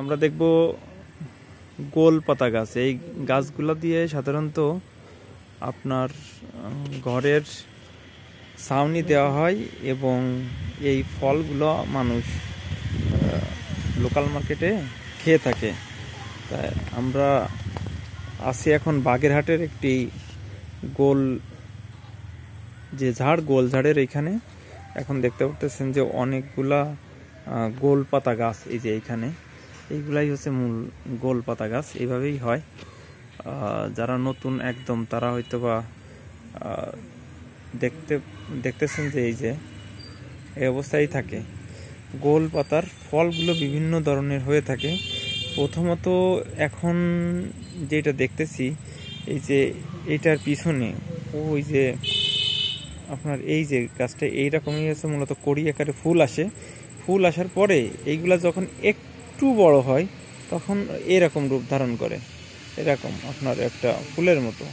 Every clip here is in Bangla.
আমরা দেখব গোল পাতা গাছ। এই গাছগুলো দিয়ে সাধারণত আপনার ঘরের ছাউনি দেওয়া হয় এবং এই ফলগুলো মানুষ লোকাল মার্কেটে খেয়ে থাকে। তাই আমরা আছি এখন বাগেরহাটের একটি গোল যে ঝাড়, গোল ঝাড়ের এইখানে এখন দেখতে পাচ্ছেন যে অনেকগুলা গোল পাতা গাছ। এই যে এইখানে এইগুলাই হচ্ছে মূল গোল পাতা গাছ। এইভাবেই হয়। যারা নতুন একদম তারা হয়তো বা দেখতেছেন যে এই যে এই অবস্থায় থাকে। গোল পাতার ফলগুলো বিভিন্ন ধরনের হয়ে থাকে। প্রথমত এখন যেটা দেখতেছি এই যে এইটার পিছনে ওই যে আপনার এই যে গাছটা এইরকমই আছে, মূলত কড়ি আকারে ফুল আসে। ফুল আসার পরে এইগুলা যখন একটু বড় হয় তখন এরকম রূপ ধারণ করে, এরকম আপনার একটা ফুলের মতো।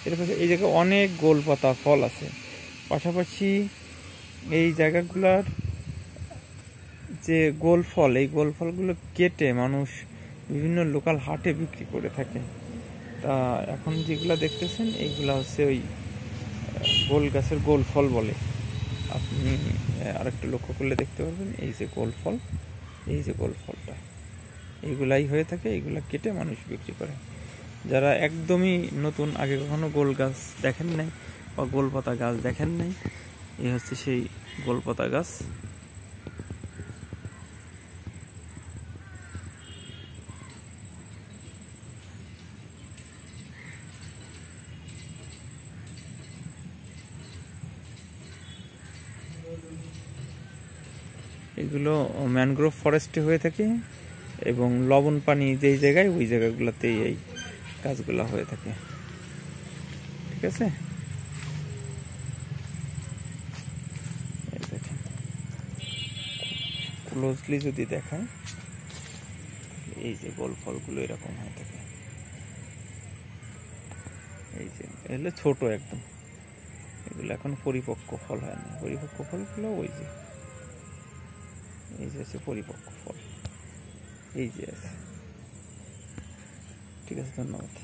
এরপর এই জায়গায় অনেক গোল পাতা ফল আছে। পাশাপাশি এই জায়গাগুলার যে গোল ফল, এই গোল ফলগুলো কেটে মানুষ বিভিন্ন লোকাল হাটে বিক্রি করে থাকে। তা এখন যেগুলা দেখতেছেন এইগুলা হচ্ছে ওই গোল গাছের গোল ফল বলে। আপনি আরেকটু লক্ষ্য করলে দেখতে পারবেন এই যে গোল ফল, এই যে গোল ফলটা এইগুলাই হয়ে থাকে। এইগুলা কেটে মানুষ বিক্রি করে। যারা একদমই নতুন, আগে কখনো গোল গাছ দেখেন নাই বা গোল পাতা গাছ দেখেন নাই, এই হচ্ছে সেই গোল পাতা গাছ। এগুলো ম্যানগ্রোভ ফরেস্টে হয়ে থাকে এবং লবণ পানি যেই জায়গায় ওই জায়গাগুলোতেই এই গাছগুলো হয়ে থাকে। ঠিক আছে, এই দেখেন ক্লোজলি যদি দেখায় এই যে গোল ফলগুলো এরকম হয়ে থাকে। এই যে এগুলো ছোট একদম, এগুলো এখন পরিপক্ক ফল হয়নি। পরিপক্ক ফলগুলো ওই যে এই যে হচ্ছে পরিপক্ক ফল, এই যে আছে। ঠিক আছে, ধন্যবাদ।